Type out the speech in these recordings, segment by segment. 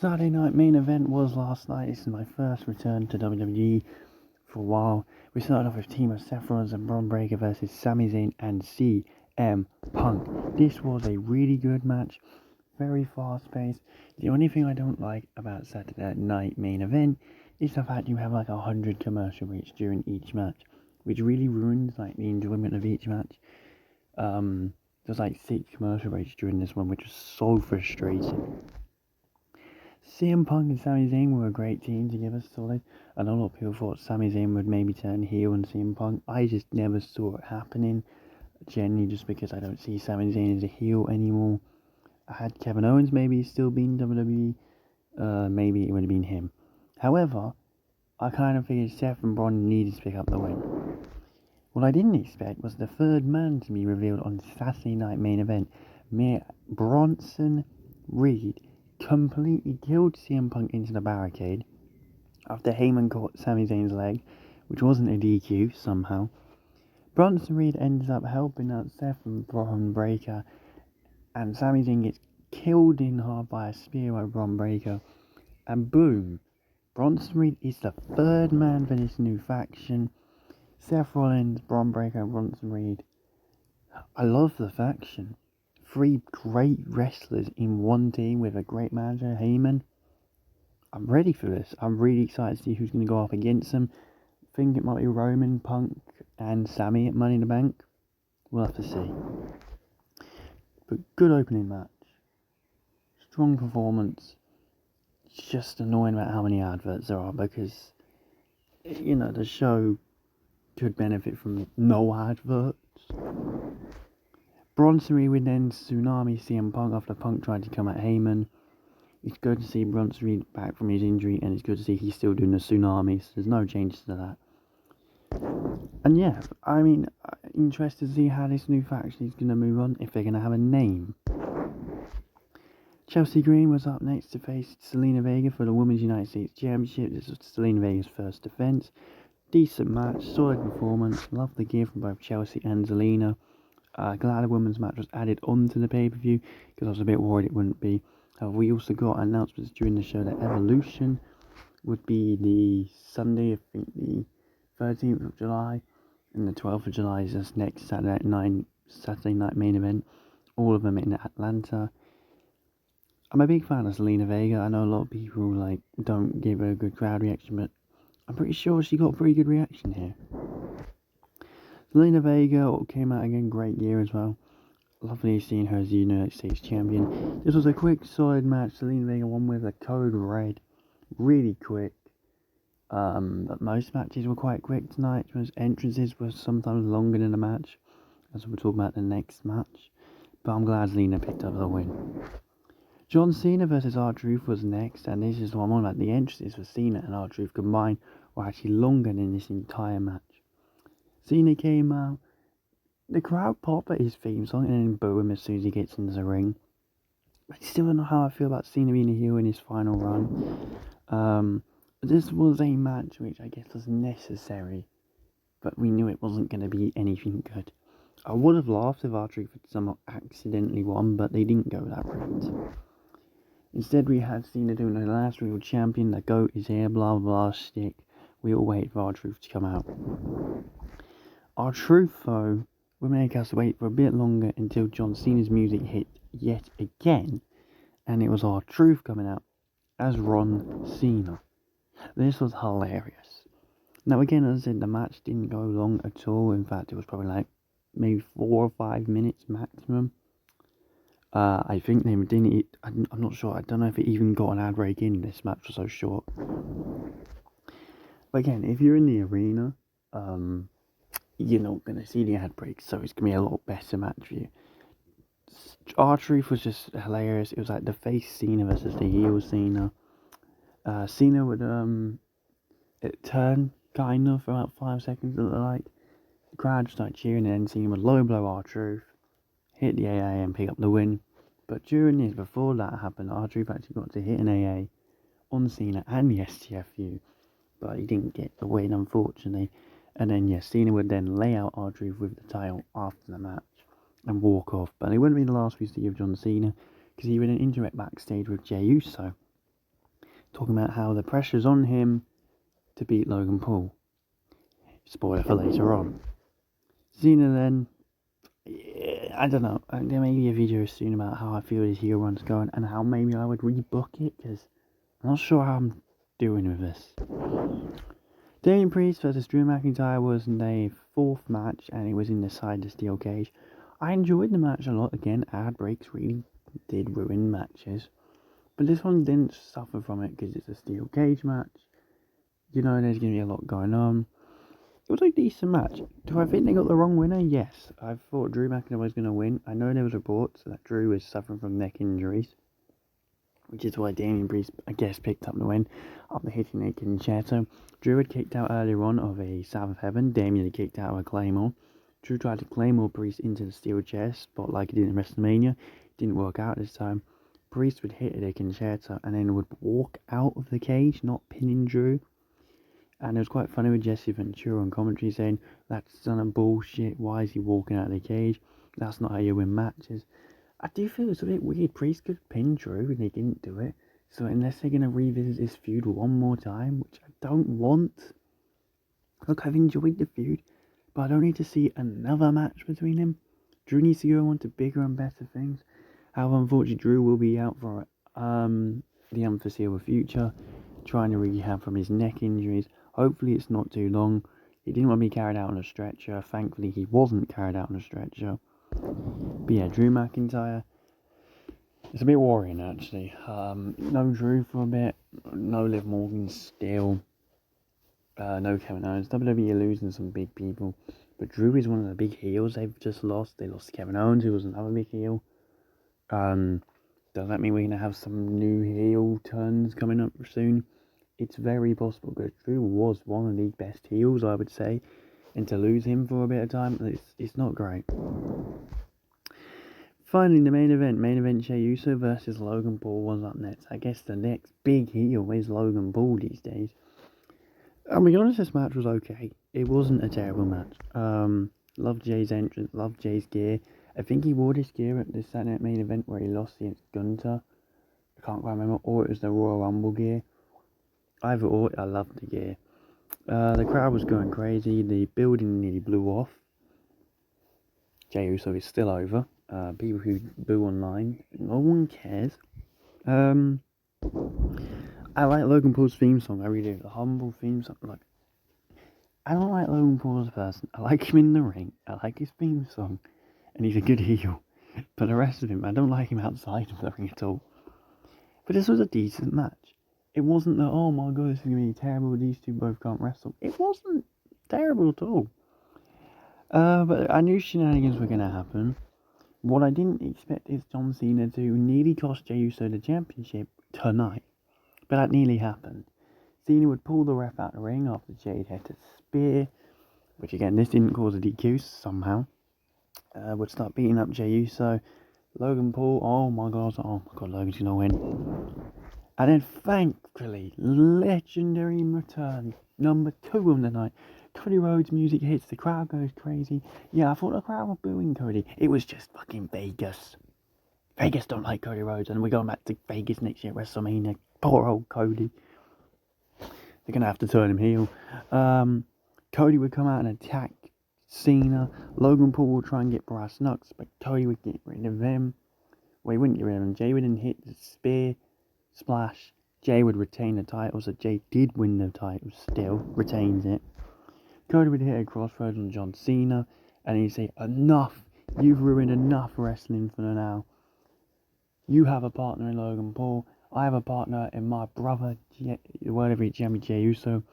Saturday night main event was last night. This is my first return to WWE for a while. We started off with a team of Sephron and Braun Breaker versus Sami Zayn and CM Punk. This was a really good match, very fast paced. The only thing I don't like about Saturday night main event is the fact you have like 100 commercial breaks during each match, which really ruins like the enjoyment of each match. There's like 6 commercial breaks during this one, which was so frustrating. CM Punk and Sami Zayn were a great team together, solid. I know a lot of people thought Sami Zayn would maybe turn heel on CM Punk. I just never saw it happening, generally just because I don't see Sami Zayn as a heel anymore. I had Kevin Owens maybe still been WWE, maybe it would have been him. However, I kind of figured Seth and Braun needed to pick up the win. What I didn't expect was the third man to be revealed on Saturday night main event. Bronson Reed completely killed CM Punk into the barricade after Heyman caught Sami Zayn's leg, which wasn't a DQ somehow. Bronson Reed ends up helping out Seth and Braun Breaker, and Sami Zayn gets killed in half by a spear by Braun Breaker, and boom, Bronson Reed is the third man for this new faction. Seth Rollins, Braun Breaker, and Bronson Reed. I love the faction. 3 great wrestlers in one team with a great manager, Heyman. I'm ready for this. I'm really excited to see who's going to go up against them. I think it might be Roman, Punk, and Sami at Money in the Bank. We'll have to see. But good opening match. Strong performance. It's just annoying about how many adverts there are because, the show could benefit from no adverts. Bronson Reed would then tsunami CM Punk after Punk tried to come at Heyman. It's good to see Bronson Reed back from his injury, and it's good to see he's still doing the tsunami, so there's no changes to that. And yeah, interested to see how this new faction is going to move on, if they're going to have a name. Chelsea Green was up next to face Selena Vega for the Women's United States Championship. This was Selena Vega's first defense. Decent match, solid performance, love the gear from both Chelsea and Selena. Glad a women's match was added onto the pay-per-view because I was a bit worried it wouldn't be. However, we also got announcements during the show that Evolution would be the Sunday, I think the 13th of July, and the 12th of July is this next Saturday night main event. All of them in Atlanta. I'm a big fan of Selena Vega. I know a lot of people don't give her a good crowd reaction, but I'm pretty sure she got a pretty good reaction here. Selena Vega came out again, great year as well. Lovely seeing her as the United States Champion. This was a quick, solid match. Selena Vega won with a code red. Really quick. But most matches were quite quick tonight. Entrances were sometimes longer than the match, as we'll talk about the next match. But I'm glad Selena picked up the win. John Cena versus R-Truth was next, and this is what I'm on about. The entrances for Cena and R-Truth combined were actually longer than this entire match. Cena came out, the crowd popped at his theme song, and then boo him as soon as he gets into the ring. I still don't know how I feel about Cena being a heel in his final run. This was a match which I guess was necessary, but we knew it wasn't going to be anything good. I would have laughed if R-Truth had somehow accidentally won, but they didn't go that route. Instead, we had Cena doing the last real champion, the GOAT is here, blah blah blah stick. We all waited for R-Truth to come out. R-Truth, though, would make us wait for a bit longer until John Cena's music hit yet again, and it was R-Truth coming out as Ron Cena. This was hilarious. Now again, as I said, the match didn't go long at all. In fact, it was probably maybe 4 or 5 minutes maximum. I think they didn't. I'm not sure. I don't know if it even got an ad break in. This match was so short. But again, if you're in the arena, you're not going to see the ad breaks, so it's going to be a lot better match for you. R-Truth was just hilarious. It was like the face Cena versus the heel Cena. Cena would it turn kind of for about 5 seconds. The crowd started cheering, and then Cena would low blow R-Truth, hit the AA and pick up the win. But during this, before that happened, R-Truth actually got to hit an AA on Cena and the STFU, but he didn't get the win, unfortunately. And then, Cena would then lay out R-Truth with the title after the match and walk off. But it wouldn't be the last we see of John Cena, because he would then interact backstage with Jey Uso. talking about how the pressure's on him to beat Logan Paul. Spoiler for later on. Cena then, I don't know, there may be a video soon about how I feel his heel run's going and how maybe I would rebook it, because I'm not sure how I'm doing with this. Damian Priest versus Drew McIntyre was their fourth match, and it was in the side of steel cage. I enjoyed the match a lot. Again, ad breaks really did ruin matches, but this one didn't suffer from it because it's a steel cage match. You know, there's going to be a lot going on. It was a decent match. Do I think they got the wrong winner? Yes. I thought Drew McIntyre was going to win. I know there was reports that Drew was suffering from neck injuries, which is why Damian Priest, I guess, picked up the win after hitting a concerto. Drew had kicked out earlier on of a South of Heaven. Damian had kicked out of a Claymore. Drew tried to Claymore Priest into the steel chair spot like he did in WrestleMania. Didn't work out this time. Priest would hit a concerto and then would walk out of the cage, not pinning Drew. And it was quite funny with Jesse Ventura on commentary saying, "That's some bullshit, why is he walking out of the cage? That's not how you win matches." I do feel it's a bit weird. Priest could pin Drew and they didn't do it. So unless they're going to revisit this feud one more time, which I don't want. Look, I've enjoyed the feud, but I don't need to see another match between them. Drew needs to go on to bigger and better things. However, unfortunately, Drew will be out for the unforeseeable future, trying to rehab from his neck injuries. Hopefully it's not too long. He didn't want to be carried out on a stretcher. Thankfully, he wasn't carried out on a stretcher. But yeah, Drew McIntyre, it's a bit worrying actually. No Drew for a bit, no Liv Morgan still, no Kevin Owens. WWE are losing some big people, but Drew is one of the big heels they've just lost. They lost Kevin Owens, who was another big heel. Does that mean we're going to have some new heel turns coming up soon? It's very possible, because Drew was one of the best heels, I would say, and to lose him for a bit of time, it's not great. Finally, the main event, Jey Uso versus Logan Paul was up next. I guess the next big heel is Logan Paul these days. I'll be honest, this match was okay. It wasn't a terrible match. Loved Jay's entrance, loved Jay's gear. I think he wore this gear at the Saturday Night Main Event where he lost against Gunter. I can't quite remember, or it was the Royal Rumble gear. Either or, I loved the gear. The crowd was going crazy. The building nearly blew off. Jey Uso is still over. People who boo online, no one cares. I like Logan Paul's theme song. I really do. The humble theme song. Like, I don't like Logan Paul as a person. I like him in the ring. I like his theme song, and he's a good heel. But the rest of him, I don't like him outside of the ring at all. But this was a decent match. It wasn't that, oh my god, this is going to be terrible, these two both can't wrestle. It wasn't terrible at all. But I knew shenanigans were going to happen. What I didn't expect is John Cena to nearly cost Jey Uso the championship tonight. But that nearly happened. Cena would pull the ref out of the ring after Jade had a spear, which again, this didn't cause a DQ somehow. Would start beating up Jey Uso. Logan Paul, oh my god, Logan's going to win. And then thankfully, legendary return, number 2 of the night. Cody Rhodes music hits, the crowd goes crazy. Yeah, I thought the crowd were booing Cody. It was just fucking Vegas. Vegas don't like Cody Rhodes, and we're going back to Vegas next year at WrestleMania. Poor old Cody. They're going to have to turn him heel. Cody would come out and attack Cena. Logan Paul would try and get brass knucks, but Cody would get rid of him. Well, he wouldn't get rid of him. Jay would then hit the spear. Splash. Jay would retain the title, so Jay did win the title still, retains it. Cody would hit a crossroads on John Cena, and he'd say, "Enough, you've ruined enough wrestling for now. You have a partner in Logan Paul, I have a partner in my brother, whatever it's Jey Uso.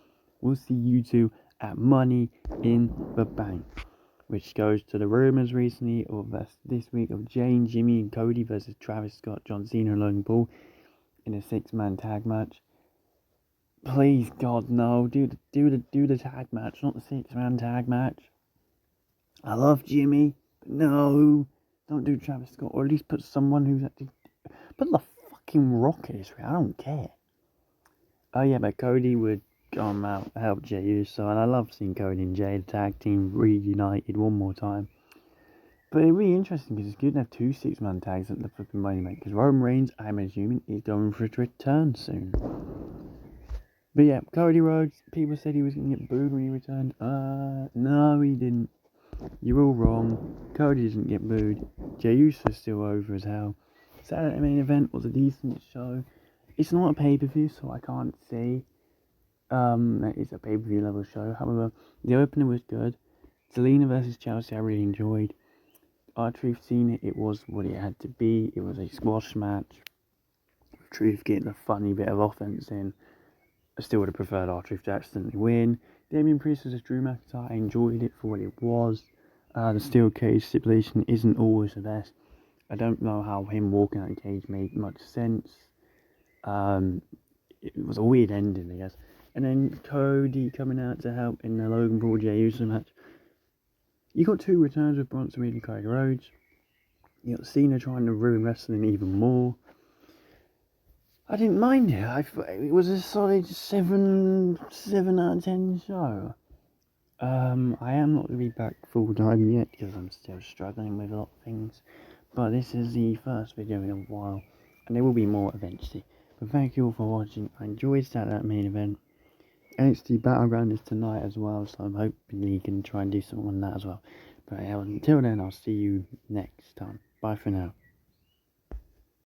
We'll see you two at Money in the Bank." Which goes to the rumours recently of this week of Jay, Jimmy and Cody versus Travis Scott, John Cena and Logan Paul in a 6-man tag match. Please, God, no. Do the tag match, not the 6-man tag match. I love Jimmy, but no. Don't do Travis Scott, or at least put someone who's actually... Put the fucking Rock in this ring, I don't care. Oh yeah, but Cody would come out help Jey Uso, and I love seeing Cody and Jay, the tag team, reunited one more time. But it'd be interesting because it's good to have 2 6-man tags at the flipping Money Bank. Because Roman Reigns, I'm assuming, is going for a return soon. But yeah, Cody Rhodes, people said he was going to get booed when he returned. No, he didn't. You're all wrong. Cody doesn't get booed. Jey Uso's still over as hell. Saturday main event was a decent show. It's not a pay-per-view, so I can't say that it's a pay-per-view level show. However, the opener was good. Selena versus Chelsea I really enjoyed. R-Truth Cena, it was what it had to be. It was a squash match. Truth getting a funny bit of offense in. I still would have preferred R-Truth to accidentally win. Damian Priest versus Drew McIntyre, I enjoyed it for what it was. The steel cage stipulation isn't always the best. I don't know how him walking out of the cage made much sense. It was a weird ending, I guess. And then Cody coming out to help in the Logan Paul Jey Uso match. You got two returns with Bronson Reed and Cody Rhodes. You got Cena trying to ruin wrestling even more. I didn't mind it. It was a solid 7 out of 10 show. I am not going to be back full time yet because I'm still struggling with a lot of things. But this is the first video in a while, and there will be more eventually. But thank you all for watching. I enjoyed that main event. NXT Battleground is tonight as well, so I'm hoping you can try and do something on that as well. But until then, I'll see you next time. Bye for now.